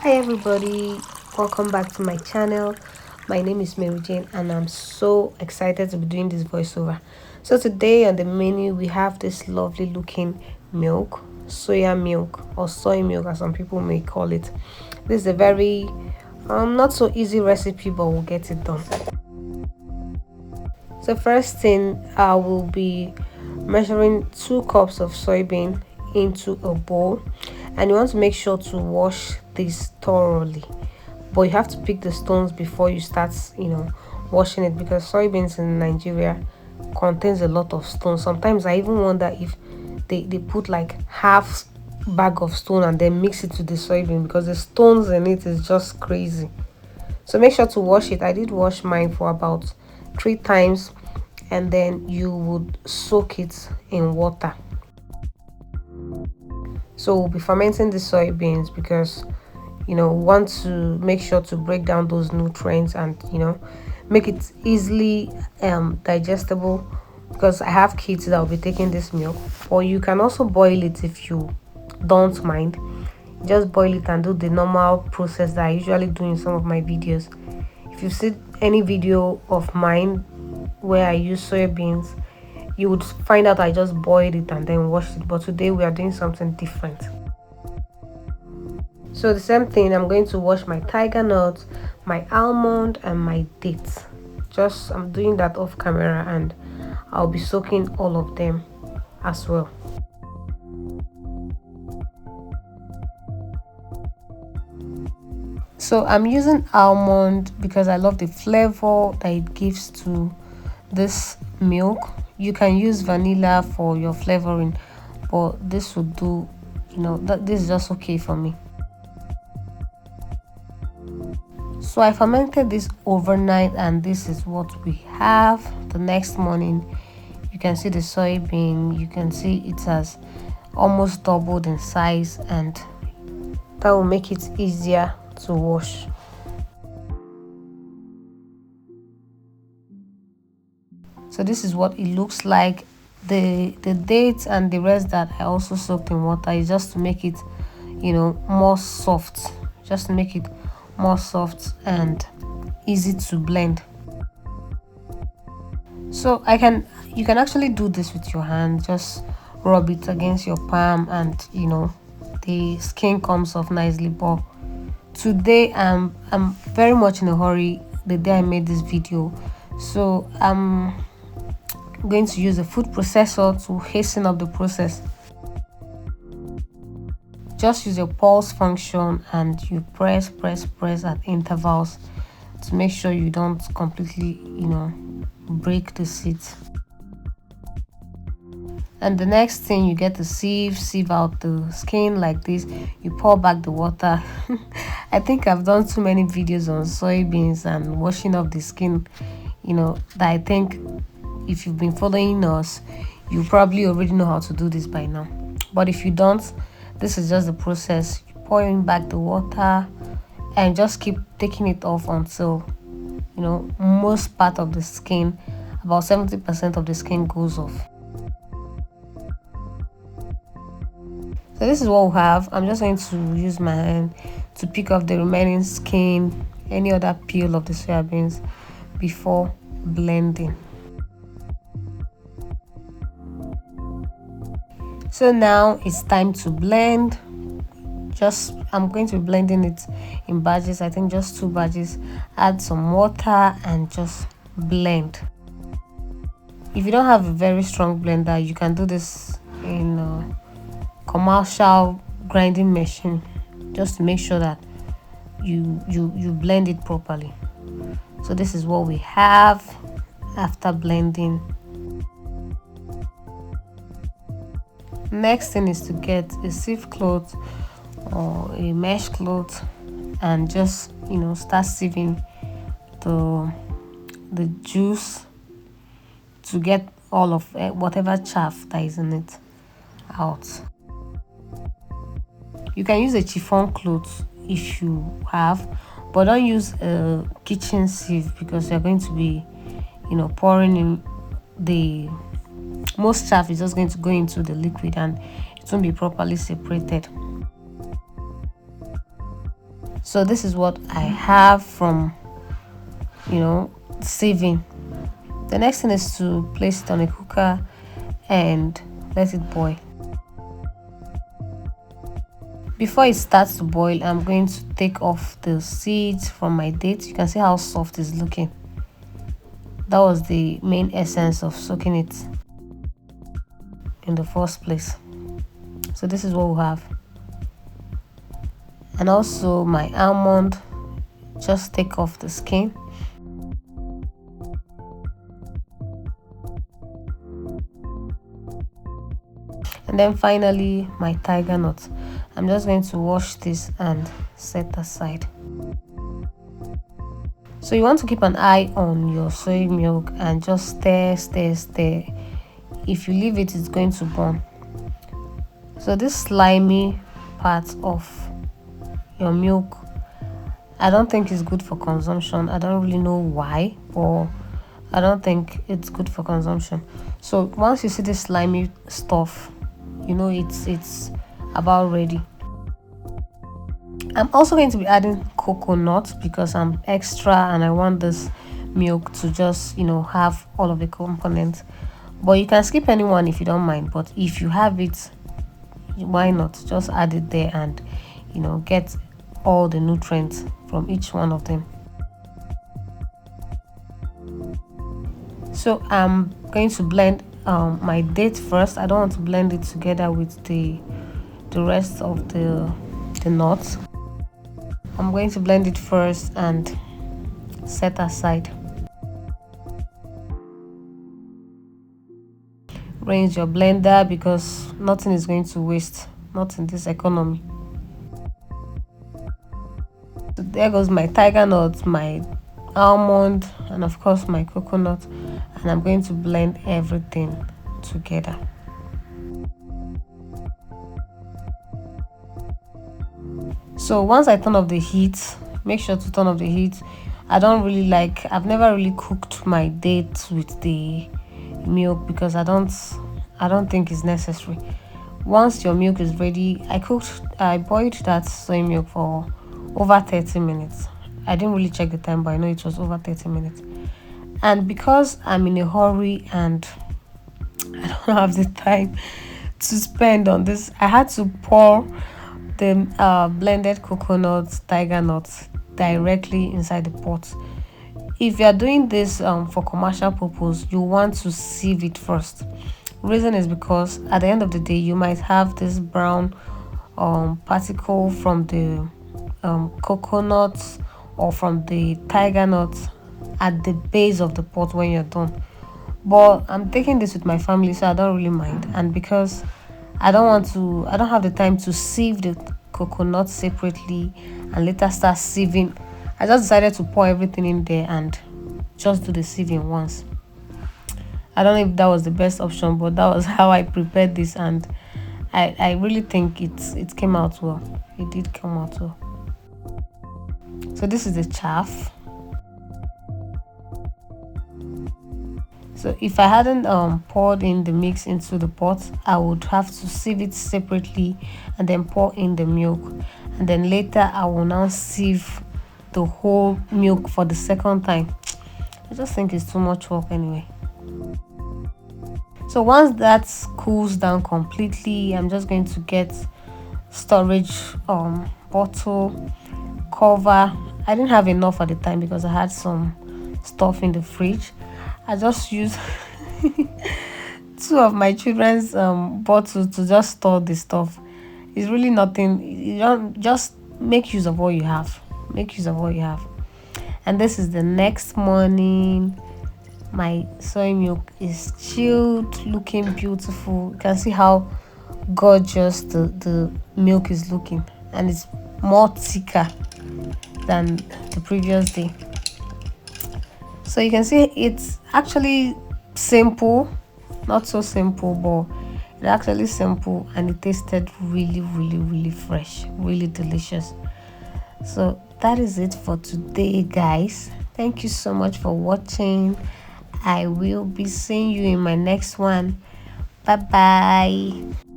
Hi everybody, welcome back to my channel. My name is Mary Jane and I'm so excited to be doing this voiceover. So today on the menu we have this lovely looking milk, soya milk or soy milk as some people may call it. This is a very not so easy recipe, but we'll get it done. So first thing, I will be measuring 2 cups of soybean into a bowl, and you want to make sure to wash this thoroughly, but you have to pick the stones before you start washing it, because soybeans in Nigeria contains a lot of stones. Sometimes I even wonder if they put like half bag of stone and then mix it to the soybean, because the stones in it is just crazy. So make sure to wash it. I did wash mine for about 3 times, and then you would soak it in water. So we'll be fermenting the soybeans because want to make sure to break down those nutrients and make it easily digestible, because I have kids that will be taking this milk. Or you can also boil it if you don't mind. Just boil it and do the normal process that I usually do in some of my videos. If you see any video of mine where I use soybeans, you would find out I just boiled it and then washed it. But today we are doing something different. So the same thing, I'm going to wash my tiger nuts, my almond and my dates. Just I'm doing that off camera, and I'll be soaking all of them as well. So I'm using almond because I love the flavor that it gives to this milk. You can use vanilla for your flavoring, but this will do, that this is just okay for me. So I fermented this overnight, and this is what we have. The next morning, you can see the soybean, you can see it has almost doubled in size, and that will make it easier to wash. So this is what it looks like. The dates and the rest that I also soaked in water is just to make it more soft, just to make it more soft and easy to blend. So you can actually do this with your hand. Just rub it against your palm, and the skin comes off nicely. But today I'm very much in a hurry the day I made this video, so I'm going to use a food processor to hasten up the process. Just use your pulse function and you press at intervals to make sure you don't completely break the seeds. And the next thing, you get to sieve out the skin like this. You pour back the water. I think I've done too many videos on soybeans and washing off the skin, that I think if you've been following us, you probably already know how to do this by now. But if you don't, this is just the process. You pouring back the water and just keep taking it off until most part of the skin, about 70% of the skin, goes off. So this is what we have. I'm just going to use my hand to pick off the remaining skin, any other peel of the soya beans, before blending. So now it's time to blend. I'm going to be blending it in batches. I think just 2 batches. Add some water and just blend. If you don't have a very strong blender, you can do this in a commercial grinding machine, just to make sure that you blend it properly. So this is what we have after blending. Next thing is to get a sieve cloth or a mesh cloth and just start sieving the juice to get all of whatever chaff that is in it out. You can use a chiffon cloth if you have, but don't use a kitchen sieve, because you're going to be pouring in the most chaff is just going to go into the liquid and it won't be properly separated. So this is what I have from, sieving. The next thing is to place it on a cooker and let it boil. Before it starts to boil, I'm going to take off the seeds from my dates. You can see how soft it's looking. That was the main essence of soaking it in the first place. So this is what we have. And also my almond, just take off the skin. And then finally my tiger nut. I'm just going to wash this and set aside. So you want to keep an eye on your soy milk and just stir. If you leave it, it's going to burn. So this slimy part of your milk, I don't think it's good for consumption. I don't really know why, but I don't think it's good for consumption. So once you see this slimy stuff, it's about ready. I'm also going to be adding coconut because I'm extra and I want this milk to just have all of the components. But you can skip anyone if you don't mind, but if you have it, why not just add it there and get all the nutrients from each one of them. So I'm going to blend my date first. I don't want to blend it together with the rest of the nuts. I'm going to blend it first and set aside. Rinse your blender because nothing is going to waste, not in this economy. So there goes my tiger nut, my almond, and of course my coconut, and I'm going to blend everything together. So once I turn off the heat, make sure to turn off the heat. I've never really cooked my dates with the milk because I don't think it's necessary. Once your milk is ready, I boiled that soy milk for over 30 minutes. I didn't really check the time, but I know it was over 30 minutes. And because I'm in a hurry and I don't have the time to spend on this, I had to pour the blended coconut tiger nuts directly inside the pot. If you are doing this for commercial purpose, you want to sieve it first. Reason is because at the end of the day you might have this brown particle from the coconuts or from the tiger nuts at the base of the pot when you're done. But I'm taking this with my family, so I don't really mind. And because I don't have the time to sieve the coconut separately and later start sieving, I just decided to pour everything in there and just do the sieving once. I don't know if that was the best option, but that was how I prepared this, and I really think it came out well. It did come out well. So this is the chaff. So if I hadn't poured in the mix into the pot, I would have to sieve it separately and then pour in the milk, and then later I will now sieve the whole milk for the second time. I just think it's too much work anyway. So once that cools down completely, I'm just going to get storage bottle cover. I didn't have enough at the time because I had some stuff in the fridge. I just used two of my children's bottles to just store the stuff. It's really nothing. You don't just make use of what you have. And this is the next morning. My soy milk is chilled, looking beautiful. You can see how gorgeous the milk is looking, and it's more thicker than the previous day. So you can see it's actually simple, not so simple, but it's actually simple, and it tasted really fresh, really delicious. So that is it for today, guys. Thank you so much for watching. I will be seeing you in my next one. Bye bye.